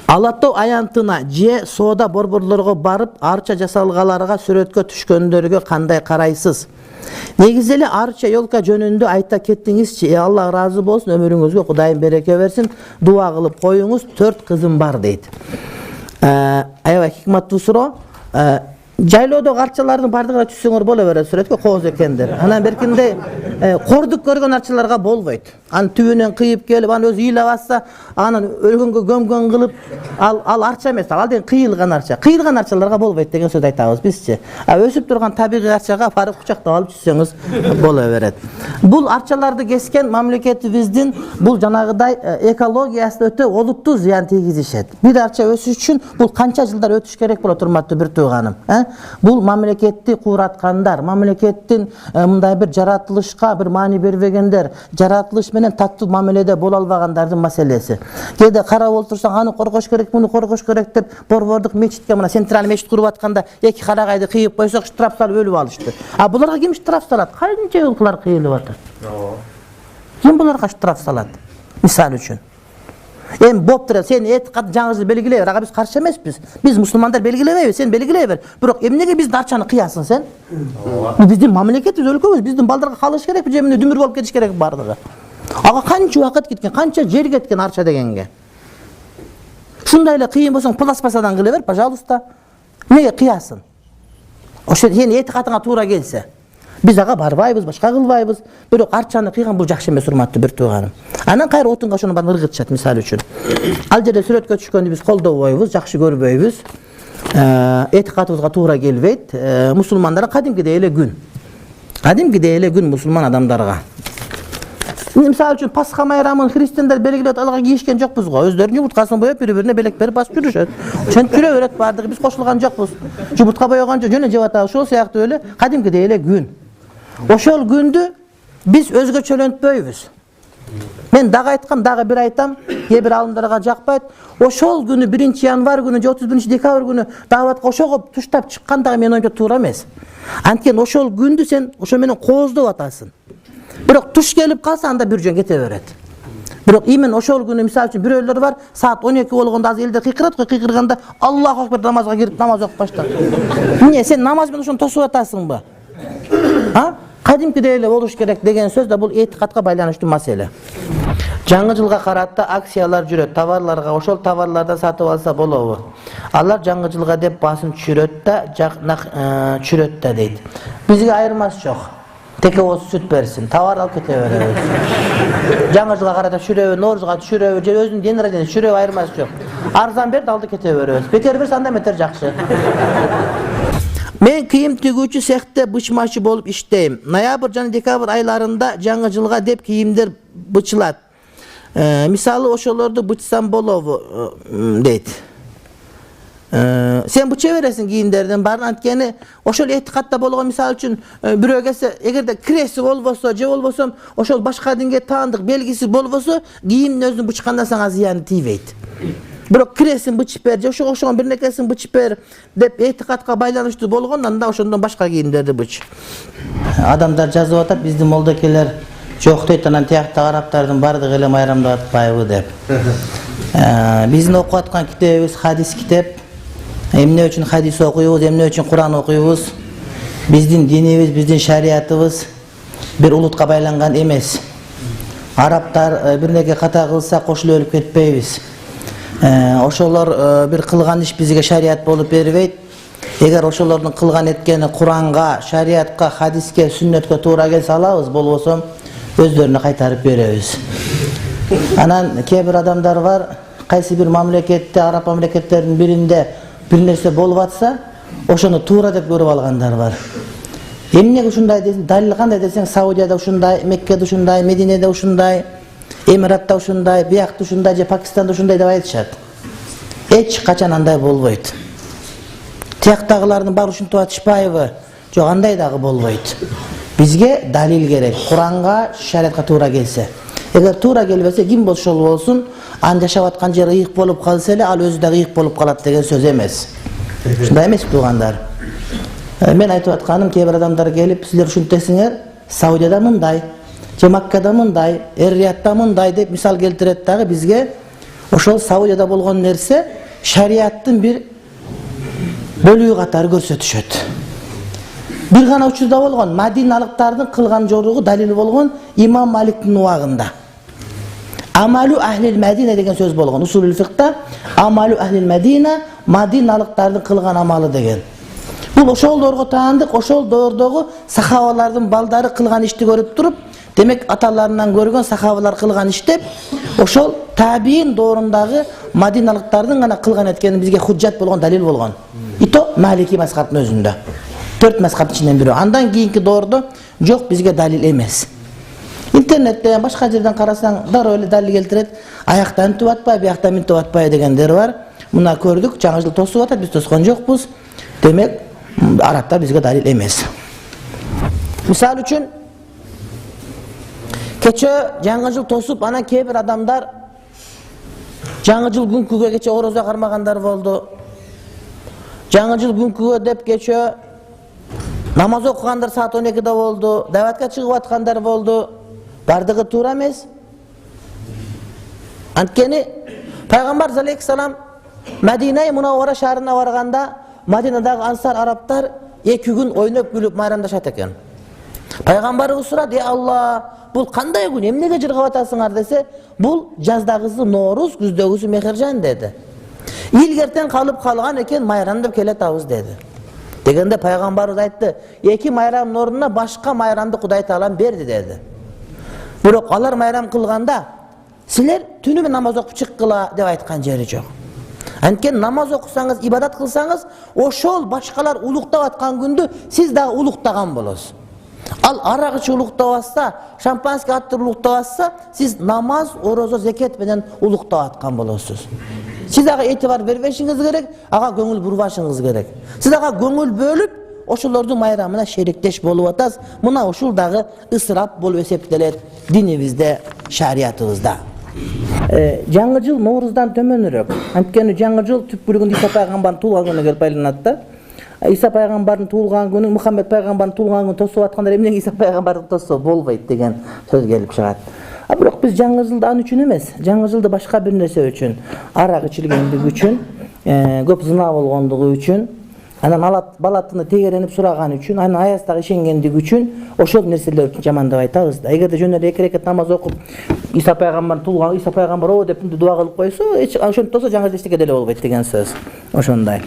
Алатау аянтына же соода борборлорго барып, арча жасалгаларга сүрөткө түшкөндөргө кандай карайсыз? Негизи эле арча ёлка жөнүндө айта кеттиңизчи. Алла ыраазы болсун, өмүрүңүзгө Кудайым береке берсин. Дуа кылып коюңуз. 4 кызым бар дейт. Аябай хикматтуу суроо. Жайлоодогу арчалардын бардыгына түшсөңөр боло берет сүрөткө, кооз экендер. Анан беркинде кордук көргөн арчаларга болбойт. Анын түбүнөн кыйып келип, анын өзү ыйла басса, анан өлгөнгө gömгөн кылып, ал арча эмес, ал деген кыйылган арча. Кыйылган арчаларга болбойт деген сөз айтабыз бизчи. Өсүп турган табигый арчага барып кучактап алып түшсөңүз боло берет. Бул арчаларды кескен мамлекетибиздин бул жанагыдай экологиясына өтө олуттуу зыян тийгизишет. Бир арча өсүш үчүн бул канча жылдар өтүш керек болот, урматтуу бир тууганым? Бул мамлекетти куураткандар, мамлекеттин мындай бир жаратылышка бир маани бербегендер, жаратылыш менен таттуу мамиледе боло албагандардын маселеси. Кээде карап олтурсаң, аны коргош керек, муну коргош керек деп борбордук мечитке, мына централь мечит куруп атканда эки карагайды кыйып койсок, штраф салып өлүп алышты. Буларга ким штраф салат? Канча жылкылар кыйылып атат? Ким буларга штраф салат? Мисал үчүн. Эми боптур, сен этикат жаңы жыл белгилей бер. Ага биз каршы эмеспиз. Биз мусулмандар белгилебейбиз, сен белгилей бер. Бирок эмнеге биздин арчаны кыясың сен? Биздин мамлекетибиз, өлкөбүз, биздин балдарга калыш керек, же эмне дүмүр болуп кетиш керек бардыгы. Ага канча убакыт кеткен, канча жер кеткен арча дегенге. Ушундай эле кыйын болсоң пластмассадан кыла бер, пожалуйста. Эмнеге кыясың? Ошо сенин этикатыңа туура келсе. Биз ага барбайбыз, башка кылбайбыз. Бирок арчаны кыйган бул жакшы эмес, урматтуу бир тууганым. Анан кайра отунга ошону баарын ыргытышат, мисал үчүн. Ал жерде сүрөткө түшкөндү биз колдобойбуз, жакшы көрбөйбүз. Этикатыбызга туура келбейт. Мусулмандарга кадимкидей эле күн. Кадимкидей эле күн мусулман адамдарга. Мисал үчүн Пасха майрамын христиандар белгилеп алга кийишкен жокпуз го. Өздөрүнүн жумурткасын боеп, бири-бирине белек берип басып жүрүшөт. Ошентип жүрө берет бардыгы, биз кошулган жокпуз. Жумуртка боёганча жөнө жеп атабыз. Ошол сыяктуу эле кадимкидей эле күн. Ошол күндү биз өзгөчөлөнтпөйбүз. Мен дагы айткам, дагы бир айтам, бир алымдарга жакпайт. Ошол күнү 1 январь күнү же 31 декабрь күнү дааватка ошого туштап чыккан дагы менин оюмча туура эмес. Анткени ошол күндү сен ошо менен кооздоп атасың. Бирок туш келип калса, анда бир жөн кете берет. Бирок именно ошол күнү мисал үчүн бирөөлөр бар, саат 12 болгондо азыр элдер кыйкырат го, кыйкырганда Аллаху акбар намазга кирип намаз окуп баштайт. Эмне сен намаз менен ошону тосуп атасыңбы? Кадимкидей эле болуш керек деген сөз да бул этикатка байланыштуу маселе. Жаңы жылга карата акциялар жүрөт, товарларга, ошол товарлардан сатып алса болобу? Алар жаңы жылга деп басым түшүрөт да, дейт. Бизге айырмасы жок. Теке болсо сүт берсин, товар алып кете беребиз. Жаңы жылга карата түшүрөбү, Ноорузга түшүрөбү, же өзүнүн ден радиосун түшүрөбү, айырмасы жок. Арзан берди, алды кете беребиз. Бекер берсе анда метер жакшы. Мен кийим тигүүчү цехте бычмачы болуп иштейм. Ноябрь жана декабрь айларында жаңы жылга деп кийимдер бычылат. Мисалы ошолорду бычсам болобу, дейт. Сен быча бересиң кийимдердин баарын, анткени ошол этикатта болгон, мисалы үчүн бирөө келсе, эгерде киреси болбосо, же болбосо ошол башка динге таандык белгиси болбосо, кийимдин өзүн бычканда сага зыяны тийбейт. Бирок киресин бычып бер, же ошого окшогон бир нерсесин бычып бер деп этикатка байланыштуу болгондон да ошондон башка кийимдерди быч. Адамдар жазып атат, биздин молдокелер жок дейт, анан тияктагы арабтардын бардыгы эле майрамдап атпайбы деп. Биздин окуп аткан китебибиз хадис китеп. Эмне үчүн хадис окуйбуз, эмне үчүн Куран окуйбуз? Биздин динибиз, биздин шариятыбыз бир улутка байланган эмес. Арабтар бир нерсе ката кылса кошулуп өлүп кетпейбиз. Ошолор бир кылган иш бизге шарият болуп бербейт. Эгер ошолордун кылган эткени Куранга, шариятка, хадиске, сүннөткө туура келсе алабыз, болбосо өздөрүнө кайтарып беребиз. Анан кээ бир адамдар бар, кайсы бир мамлекетте, араб мамлекеттеринин биринде бир нерсе болуп атса, ошону туура деп көрүп алгандар бар. Эмнеге ушундай десең, далил кандай десең, Саудияда ушундай, Меккеде ушундай, Мединеде ушундай, Эмиратта ушундай, биякта ушундай, же Пакистанда ушундай деп айтышат. Эч качан андай болбойт. Тияктагылардын баары ушинтип атышпайбы? Жок, андай дагы болбойт. Бизге далил керек. Куранга, шариятка туура келсе. Эгер туура келбесе, ким болсо болсун, ан жашап аткан жери ыйык болуп калса эле, ал өзү дагы ыйык болуп калат деген сөз эмес. Ушундай эмес туугандар. Мен айтып атканым, кээ бир адамдар келип, силер ушинтесиңер, Саудияда мындай, же Маккада мындай, Эр-Риядда мындай деп мисал келтирет дагы, бизге Ошол Саудияда болгон нерсе шариаттын bir бөлүгү катары көрсөтүшөт. Бир гана учурда болгон Мадиналыктардын кылган жоругу далил болгон Имам Маликтин убагында. Амалу ахлил Медина деген сөз болгон. Усулул фикта амалу ахлил Медина Мадиналыктардын кылган амалы деген. Бул ошолдорго таандык, ошол доордогу сахабалардын балдары кылган ишти көрүп туруп, демек аталарынан көргөн сахабалар кылган иштеп, ошол табиин доорундагы Мадиналыктардын гана кылган эткени бизге худжат болгон, далил болгон. Ито Малики мазхабынын өзүндө. 4 мазхабтын ичинен бири. Андан кийинки доордо жок, бизге далил эмес. Интернетте башка жерден карасаң дароо эле далил келтирет. Аяктан түп атпай, бияктан мынтип атпай дегендер бар. Муна көрдүк, жаңы жыл тосуп атат, биз тоскон жокпуз. Демек, арабтар бизге далил эмес. Мисалы үчүн кече жаңы жыл тосуп, анан кээ бир адамдар жаңы жыл күнкүгө кече орозо кармагандар болду. Жаңы жыл күнкүгө деп кече намаз окугандар саат 12-де болду, даватка чыгып аткандар болду. Бардыгы туура эмес. Анткени Пайгамбар алейхиссалам Медина Мунаввара шаарына барганда Мадинадагы ансар арабтар 2 күн ойноп күлүп майрамдашат экен. Пайгамбарыбыз сурат: "Ey Алла, бул кандай күн? Эмнеге жыргап атасыңар?" десе, "Бул жаздагысы Норуз, күздөгүсү Мехржан" деди. "Илгертен калып калган экен, майрам деп келатабыз" деди. Дегенде Пайгамбарыбыз айтты: "2 майрамдын ордуна башка майрамды Кудай Таалам берди" деди. Бирок алар майрам кылганда силер түнү менен намаз окуп чыккыла деп айткан жери жок. Анткени намаз окусаңыз, ибадат кылсаңыз, ошол башкалар улуктап аткан күндү сиз дагы улуктаган болосуз. Ал арак ичип улуктап атса, шампанский аттырып улуктап атса, сиз намаз, орозо, зекет менен улуктап аткан болосуз. Сиз ага этибар бербешиңиз керек, ага көңүл бурбашыңыз керек. Сиз ага көңүл бөлүп, ошолордун майрамына шериктеш болуп атасыз. Мына ушул дагы ысырап болуп эсептелет динибизде, шариятыбызда. Жаңы жыл Нооруздан төмөнүрөөк. Анткени жаңы жыл түпкүлүгүндө Иса пайгамбардын туулган күнүнө келип байланат да. Иса пайгамбардын туулган күнү, Мухаммед пайгамбардын туулган күнүн тосуп аткандар эмнеге Иса пайгамбарды тосуп болбойт деген сөз келип чыгат. Бирок биз жаңы жылды ан үчүн эмес, жаңы жылды башка бир нерсе үчүн, арак ичилгендиги үчүн, көп зына болгондугу үчүн, анан балатыны тегеренип сураган үчүн, анан аяздагы ишенгендиги үчүн ошол нерселер үчүн жамандап айтабыз да. Эгерде жөн эле 2 рекет намаз окуп, Иса пайгамбардын туулган, Иса пайгамбар о деп дуа кылып койсо, ошентип тосо жаңы жыл эчтеке деле болбойт деген сөз. Ошондой.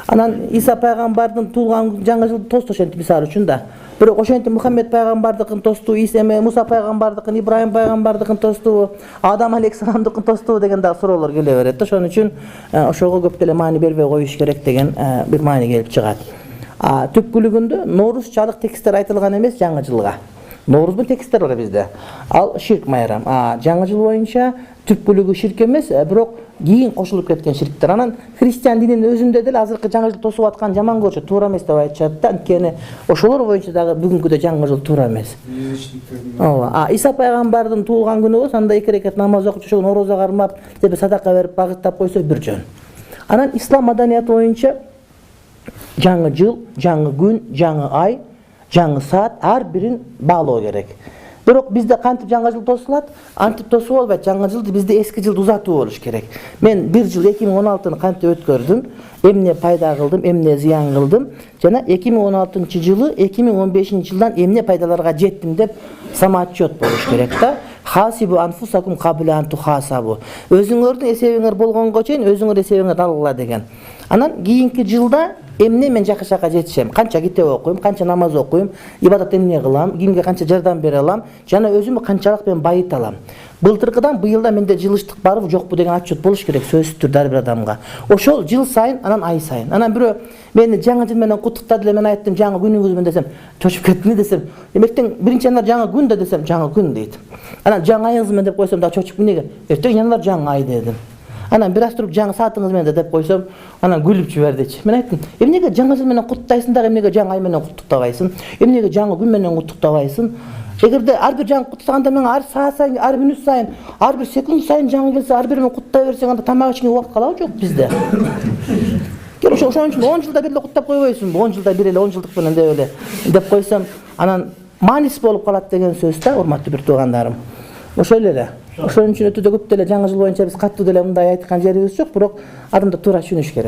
Анан Иса пайгамбардын туулган жаңы жылды тосту ошентип мисалы үчүн да. Бирок ошентип Мухаммед пайгамбардыкын тосту, Муса пайгамбардыкын, Ибрайым пайгамбардыкын тосту, Адам алейхиссаламдыкын тосту деген дагы суроолор келе берет. Ошон үчүн ошого көп деле маани бербей коюш керек деген бир маани келип чыгат. Түпкүлүгүндө Ноорузчалык тексттер айтылган эмес жаңы жылга. Ноорузбун тексттер бар бизде. Ал ширк майрам. Жаңы жыл боюнча түпкүлүгү ширк эмес, бирок кийин кошулуп кеткен ширктер. Анан христиан дининин өзүндө деле азыркы жаңы жыл тосуп аткан жаман көрүшөт, туура эмес деп айтышат да. Анткени ошолор боюнча дагы бүгүнкүдө жаңы жыл туура эмес. Ооба. Иса пайгамбардын туулган күнү болсо, анда 2 рекет намаз окуп, ошол орозо кармап, деп садака берип багыттап койсо бир жөн. Анан ислам маданияты боюнча жаңы жыл, жаңы күн, жаңы ай, жаңы саат ар бирин баалоо керек. Бирок бизде кантип жаңы жыл тосулат? Антип тосуп болбойт. Жаңы жылды бизде эски жылды узатуу болуш керек. Мен бир жыл 2016-ны кантип өткөрдүм, эмне пайда кылдым, эмне зыян кылдым, жана 2016-жылы 2015-жылдан эмне пайдаларга жеттим деп самоотчет болуш керек да. Хасибу анфусакум кабла ан тухасабу. Өзүңөрдүн эсебиңер болгонго чейин өзүңөр эсебиңерди алгыла деген. Анан кийинки жылда эмне мен жакшы жакка жетишем, канча китеп окуйм, канча намаз окуйм, ибадат эмне кылам, кимге канча жардам бере алам, жана өзүмү канчалык мен байыта алам. Былтыркыдан быйылда менде жылыштык барбы жокпу деген отчет болуш керек сөзсүз түрдө ар бир адамга. Ошол жыл сайын, анан ай сайын. Анан бирөө мени жаңы жыл менен куттуктады эле, мен айттым жаңы күнүңүз менен десем, чочуп кеттим десем, демектен биринчи январь жаңы күн да десем, жаңы күн дейт. Анан жаңы айыңыз менен деп койсом да чочуп эмнеге? Эртең январь жаңы ай дедим. Анан бир аз туруп жаңы саатыңыз менен деп койсом, анан күлүп жибердичи. Мен айттым, эмнеге жаңы жыл менен куттуктайсың дагы эмнеге жаңы ай менен куттуктабайсың? Эмнеге жаңы күн менен куттуктабайсың? Эгерде ар бир жаңы куттуктаганда мен ар саат сайын, ар мүнөт сайын, ар бир секунд сайын жаңы келсе, ар бирин куттай берсең, анда тамак ичүүгө убакыт калабы жок бизде? Ошон үчүн 10 жылда бир эле куттап койбойсуңбу? 10 жылда бир эле 10 жылдык менен деп эле деп койсом, анан мааниси болуп калат деген сөз да, урматтуу бир туугандарым. Ошол эле. Ошон үчүн өтө да көп деле жаңы жыл боюнча биз катуу деле мындай айткан жерибиз жок, бирок адамдар туура түшүнүш керек.